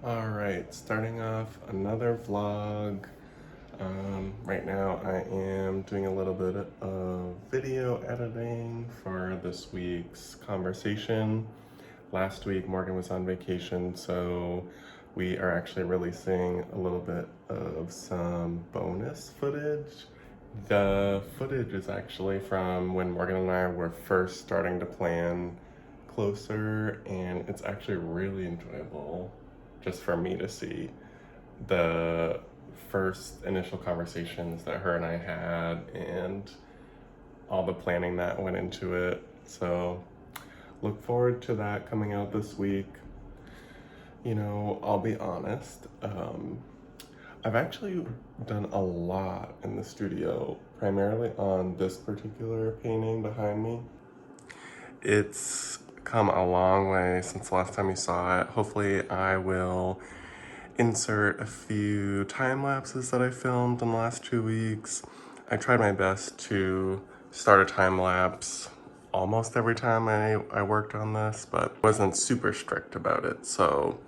Alright, starting off another vlog. Right now I am doing a little bit of video editing for this week's conversation. Last week Morgan was on vacation, so we are actually releasing a little bit of some bonus footage. The footage is actually from when Morgan and I were first starting to plan closer, and it's actually really enjoyable just for me to see the first initial conversations that her and I had and all the planning that went into it. So look forward to that coming out this week. You know, I'll be honest, I've actually done a lot in the studio, primarily on this particular painting behind me. It's come a long way since the last time you saw it. Hopefully I will insert a few time lapses that I filmed in the last 2 weeks. I tried my best to start a time lapse almost every time I worked on this, but wasn't super strict about it. So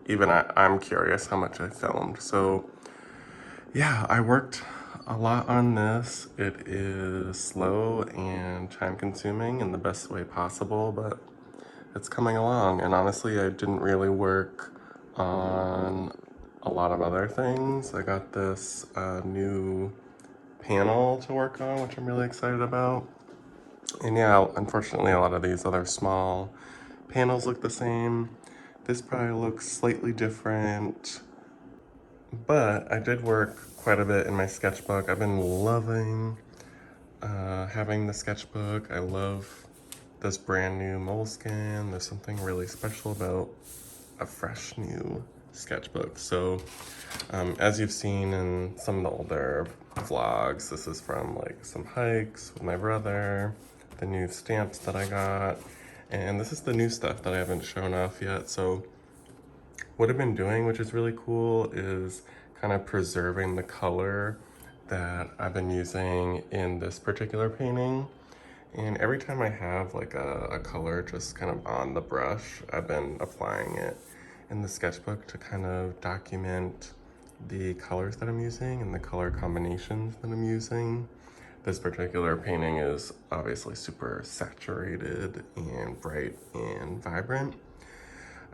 even I'm curious how much I filmed. So yeah, I worked a lot on this. It is slow and time consuming in the best way possible, but it's coming along. And honestly, I didn't really work on a lot of other things. I got this new panel to work on, which I'm really excited about. And yeah, unfortunately, a lot of these other small panels look the same. This probably looks slightly different, but I did work quite a bit in my sketchbook. I've been loving having the sketchbook. I love this brand new moleskin. There's something really special about a fresh new sketchbook. So as you've seen in some of the older vlogs, this is from like some hikes with my brother, the new stamps that I got, and this is the new stuff that I haven't shown off yet. So what I've been doing, which is really cool, is kind of preserving the color that I've been using in this particular painting. And every time I have like a color just kind of on the brush, I've been applying it in the sketchbook to kind of document the colors that I'm using and the color combinations that I'm using. This particular painting is obviously super saturated and bright and vibrant.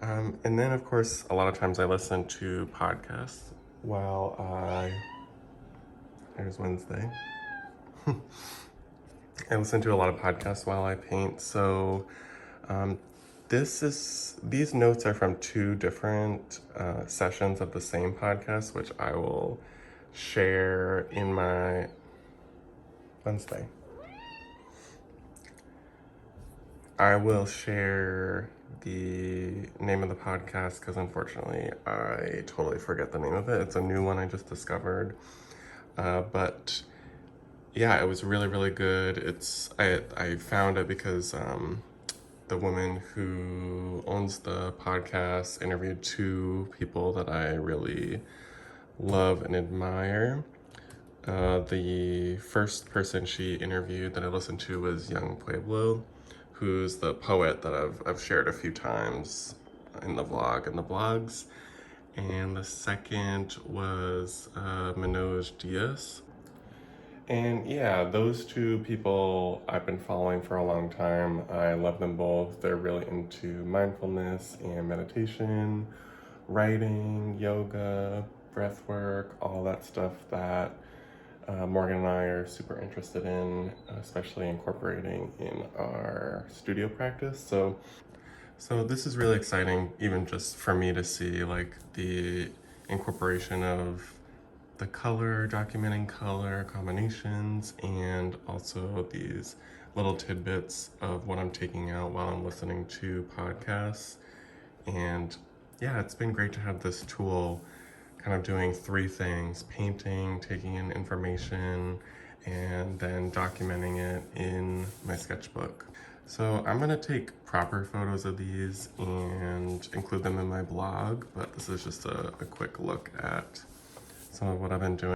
And then of course, a lot of times I listen to podcasts while there's Wednesday. I listen to a lot of podcasts while I paint. So these notes are from two different sessions of the same podcast, which I will share in my Wednesday. I will share the name of the podcast because unfortunately I totally forget the name of it. It's a new one I just discovered. But yeah, it was really, really good. I found it because the woman who owns the podcast interviewed two people that I really love and admire. The first person she interviewed that I listened to was Young Pueblo, who's the poet that I've shared a few times in the vlog and the blogs. And the second was Manoj Diaz. And yeah, those two people I've been following for a long time. I love them both. They're really into mindfulness and meditation, writing, yoga, breath work, all that stuff that Morgan and I are super interested in, especially incorporating in our studio practice. So this is really exciting, even just for me to see like the incorporation of the color, documenting color combinations, and also these little tidbits of what I'm taking out while I'm listening to podcasts. And yeah, it's been great to have this tool kind of doing three things: painting, taking in information, and then documenting it in my sketchbook. So I'm gonna take proper photos of these and include them in my blog, but this is just a quick look at some of what I've been doing.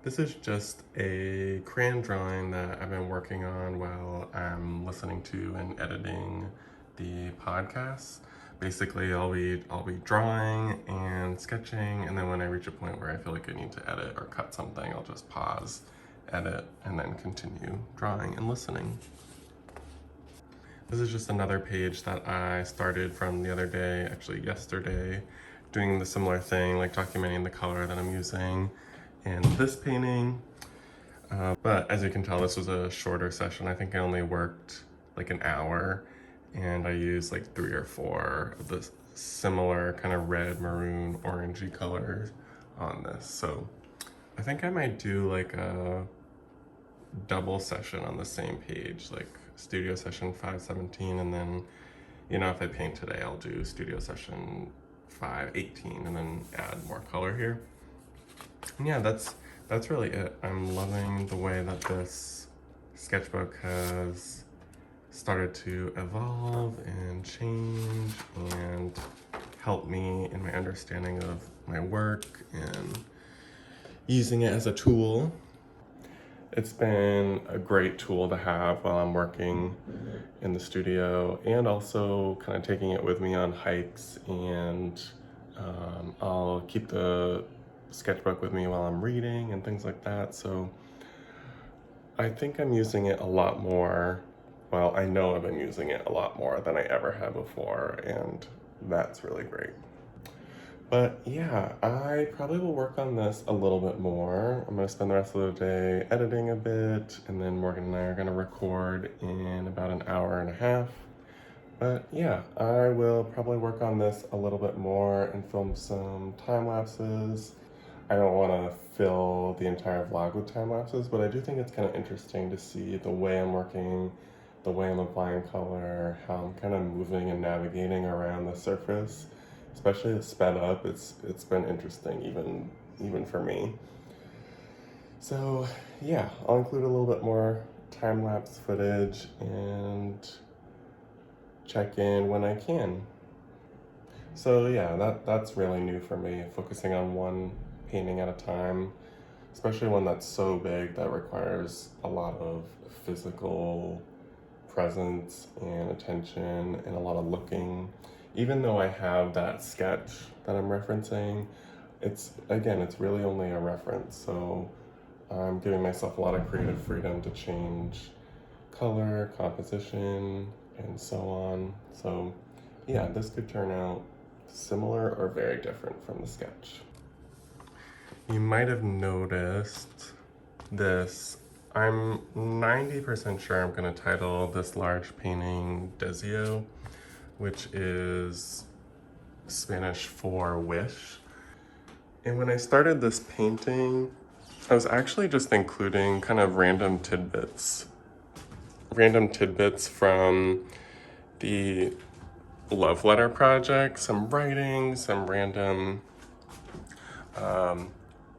This is just a crayon drawing that I've been working on while I'm listening to and editing the podcast. Basically, I'll be drawing and sketching, and then when I reach a point where I feel like I need to edit or cut something, I'll just pause, edit, and then continue drawing and listening. This is just another page that I started from the other day, actually yesterday, doing the similar thing, like documenting the color that I'm using in this painting. But as you can tell, this was a shorter session. I think I only worked like an hour, and I used like 3 or 4 of the similar kind of red, maroon, orangey colors on this. So I think I might do like a double session on the same page, like studio session 517, and then, you know, if I paint today, I'll do studio session 518 and then add more color here. And yeah, that's really it. I'm loving the way that this sketchbook has started to evolve and change and help me in my understanding of my work and using it as a tool. It's been a great tool to have while I'm working in the studio, and also kind of taking it with me on hikes, and I'll keep the sketchbook with me while I'm reading and things like that. So I think I'm using it a lot more. Well, I know I've been using it a lot more than I ever have before, and that's really great. But yeah, I probably will work on this a little bit more. I'm gonna spend the rest of the day editing a bit, and then Morgan and I are gonna record in about an hour and a half. But yeah, I will probably work on this a little bit more and film some time lapses. I don't wanna fill the entire vlog with time lapses, but I do think it's kind of interesting to see the way I'm working, the way I'm applying color, how I'm kind of moving and navigating around the surface. Especially sped up, it's been interesting even for me. So yeah, I'll include a little bit more time-lapse footage and check in when I can. So yeah, that's really new for me, focusing on one painting at a time, especially one that's so big that requires a lot of physical presence and attention and a lot of looking. Even though I have that sketch that I'm referencing, it's really only a reference. So I'm giving myself a lot of creative freedom to change color, composition, and so on. So yeah, this could turn out similar or very different from the sketch. You might have noticed this. I'm 90% sure I'm going to title this large painting Deseo, which is Spanish for wish. And when I started this painting, I was actually just including kind of random tidbits from the love letter project, some writing, some random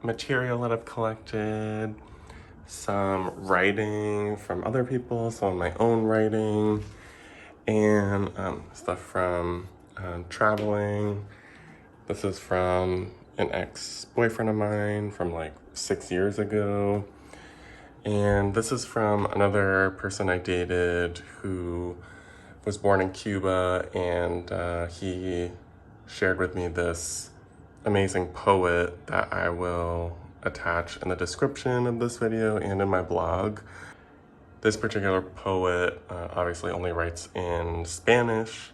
material that I've collected, some writing from other people, some of my own writing, and stuff from traveling. This is from an ex-boyfriend of mine from like 6 years ago. And this is from another person I dated who was born in Cuba, and he shared with me this amazing poet that I will attach in the description of this video and in my blog. This particular poet obviously only writes in Spanish,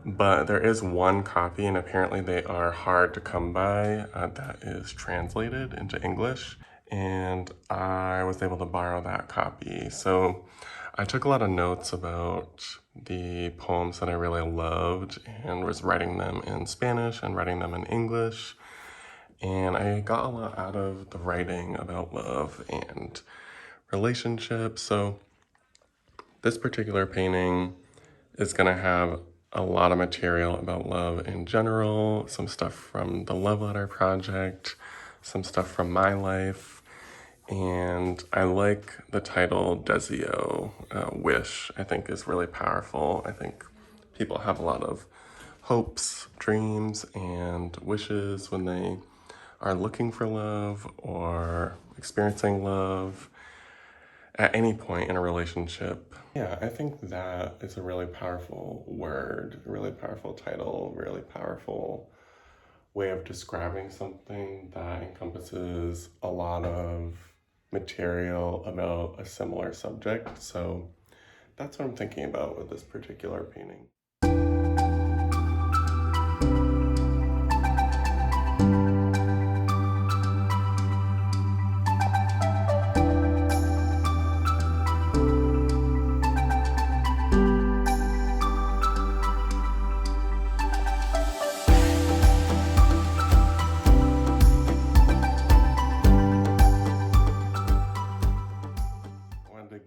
but there is one copy, and apparently they are hard to come by, that is translated into English, and I was able to borrow that copy. So I took a lot of notes about the poems that I really loved and was writing them in Spanish and writing them in English, and I got a lot out of the writing about love and relationships. So this particular painting is gonna have a lot of material about love in general, some stuff from the love letter project, some stuff from my life, and I like the title Deseo, wish. I think is really powerful. I think people have a lot of hopes, dreams, and wishes when they are looking for love or experiencing love. at any point in a relationship. Yeah, I think that is a really powerful word, really powerful title, really powerful way of describing something that encompasses a lot of material about a similar subject. So that's what I'm thinking about with this particular painting.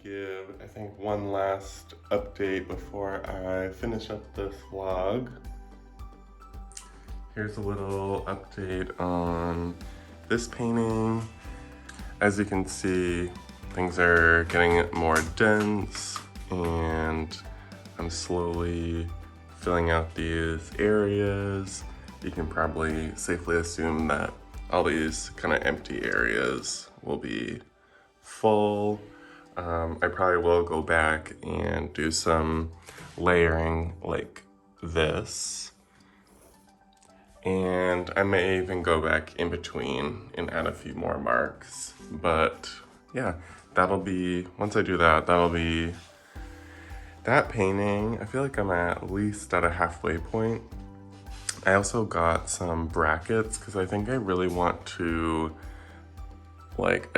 Give, I think, one last update before I finish up this vlog. Here's a little update on this painting. As you can see, things are getting more dense and I'm slowly filling out these areas. You can probably safely assume that all these kind of empty areas will be full. I probably will go back and do some layering like this. And I may even go back in between and add a few more marks. But yeah, that'll be, once I do that, that'll be that painting. I feel like I'm at least at a halfway point. I also got some brackets because I think I really want to like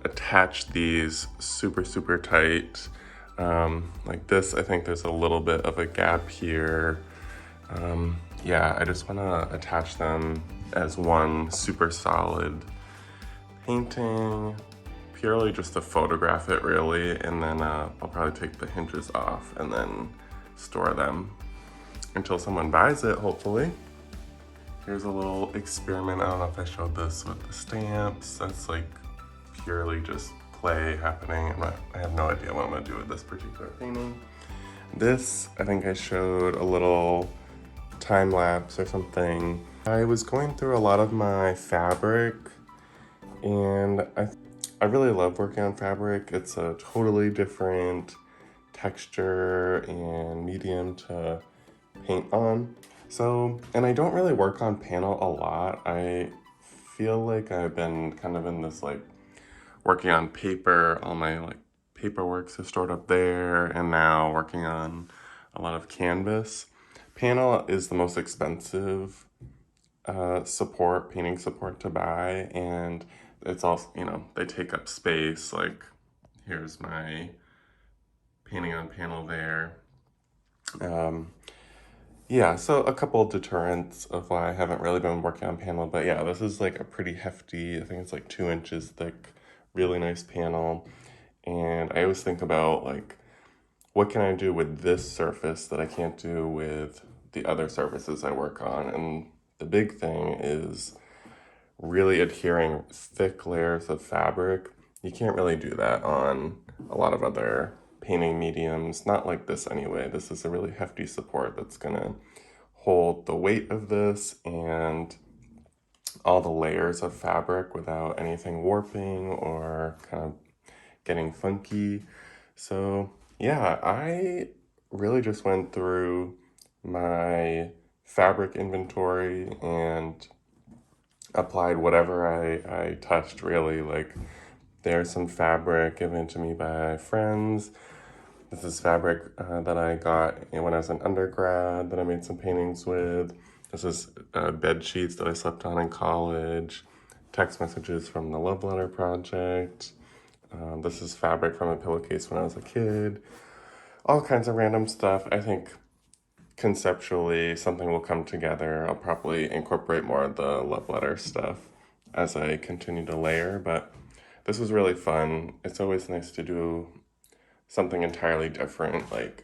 attach these super tight. Like this, I think there's a little bit of a gap here. Yeah, I just want to attach them as one super solid painting, purely just to photograph it really, and then I'll probably take the hinges off and then store them until someone buys it, hopefully. Here's a little experiment. I don't know if I showed this with the stamps. That's like purely just play happening. I have no idea what I'm gonna do with this particular painting. This, I think I showed a little time lapse or something. I was going through a lot of my fabric and I really love working on fabric. It's a totally different texture and medium to paint on. So, and I don't really work on panel a lot. I feel like I've been kind of in this like working on paper, all my like paperwork's is stored up there, and now working on a lot of canvas. Panel is the most expensive painting support to buy, and it's also, you know, they take up space. Like here's my painting on panel there. Yeah, so a couple of deterrents of why I haven't really been working on panel, but yeah, this is like a pretty hefty, I think it's like 2 inches thick, really nice panel. And I always think about like, what can I do with this surface that I can't do with the other surfaces I work on? And the big thing is really adhering thick layers of fabric. You can't really do that on a lot of other painting mediums, not like this anyway. This is a really hefty support that's gonna hold the weight of this and all the layers of fabric without anything warping or kind of getting funky. So yeah, I really just went through my fabric inventory and applied whatever I touched really. Like there's some fabric given to me by friends. This is fabric that I got when I was an undergrad that I made some paintings with. This is bed sheets that I slept on in college, text messages from the Love Letter Project. This is fabric from a pillowcase when I was a kid. All kinds of random stuff. I think conceptually something will come together. I'll probably incorporate more of the love letter stuff as I continue to layer, but this was really fun. It's always nice to do something entirely different, like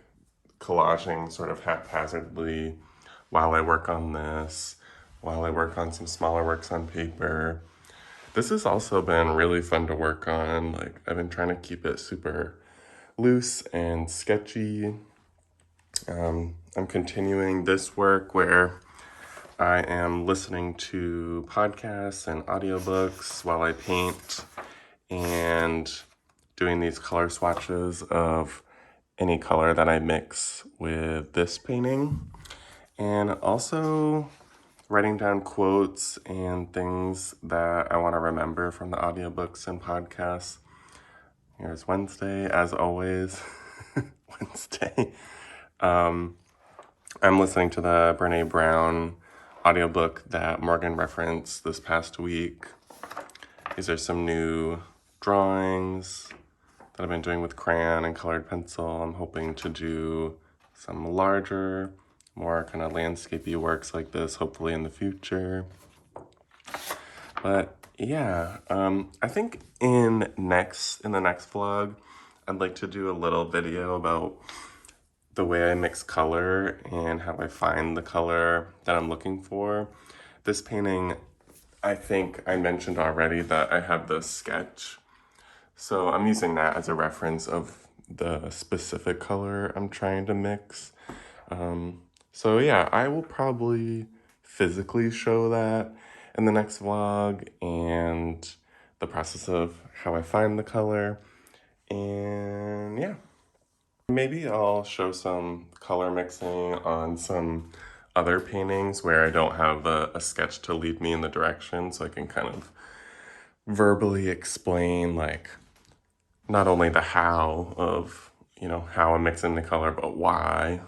collaging sort of haphazardly while I work on this, while I work on some smaller works on paper. This has also been really fun to work on. Like I've been trying to keep it super loose and sketchy. I'm continuing this work where I am listening to podcasts and audiobooks while I paint and doing these color swatches of any color that I mix with this painting, and also writing down quotes and things that I want to remember from the audiobooks and podcasts. Here's Wednesday, as always. Wednesday. I'm listening to the Brene Brown audiobook that Morgan referenced this past week. These are some new drawings that I've been doing with crayon and colored pencil. I'm hoping to do some larger, more kind of landscapey works like this, hopefully in the future. But yeah, I think in the next vlog, I'd like to do a little video about the way I mix color and how I find the color that I'm looking for. This painting, I think I mentioned already that I have the sketch. So I'm using that as a reference of the specific color I'm trying to mix. So yeah, I will probably physically show that in the next vlog and the process of how I find the color. And yeah, maybe I'll show some color mixing on some other paintings where I don't have a sketch to lead me in the direction, so I can kind of verbally explain like not only the how of, you know, how I'm mixing the color, but why.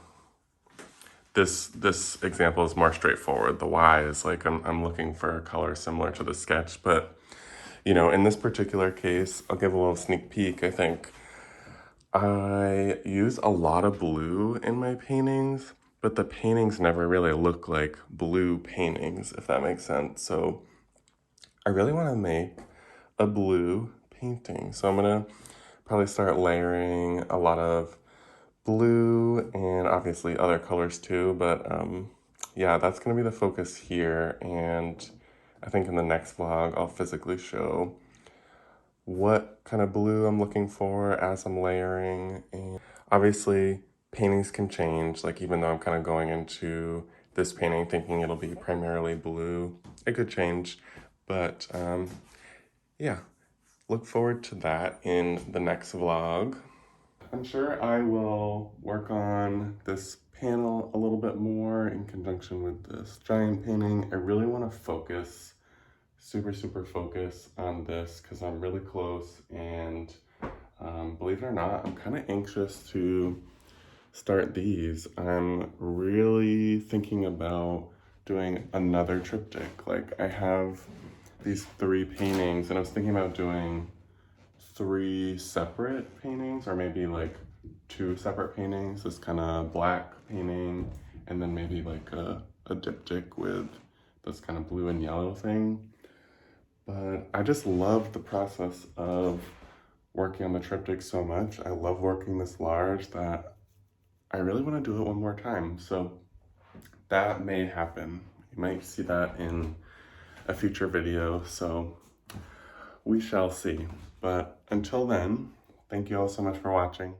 This example is more straightforward. The why is like I'm looking for a color similar to the sketch, but you know, in this particular case, I'll give a little sneak peek. I think I use a lot of blue in my paintings, but the paintings never really look like blue paintings, if that makes sense. So I really want to make a blue painting. So I'm gonna probably start layering a lot of blue and obviously other colors too, but yeah, that's gonna be the focus here. And I think in the next vlog, I'll physically show what kind of blue I'm looking for as I'm layering. And obviously paintings can change, like even though I'm kind of going into this painting thinking it'll be primarily blue, it could change. But yeah, look forward to that in the next vlog. I'm sure I will work on this panel a little bit more in conjunction with this giant painting. I really want to focus, super focus on this because I'm really close, and believe it or not, I'm kind of anxious to start these. I'm really thinking about doing another triptych. Like I have these 3 paintings and I was thinking about doing 3 separate paintings, or maybe like 2 separate paintings, this kind of black painting and then maybe like a diptych with this kind of blue and yellow thing. But I just love the process of working on the triptych so much. I love working this large that I really want to do it one more time. So that may happen. You might see that in a future video, so we shall see. But until then, thank you all so much for watching.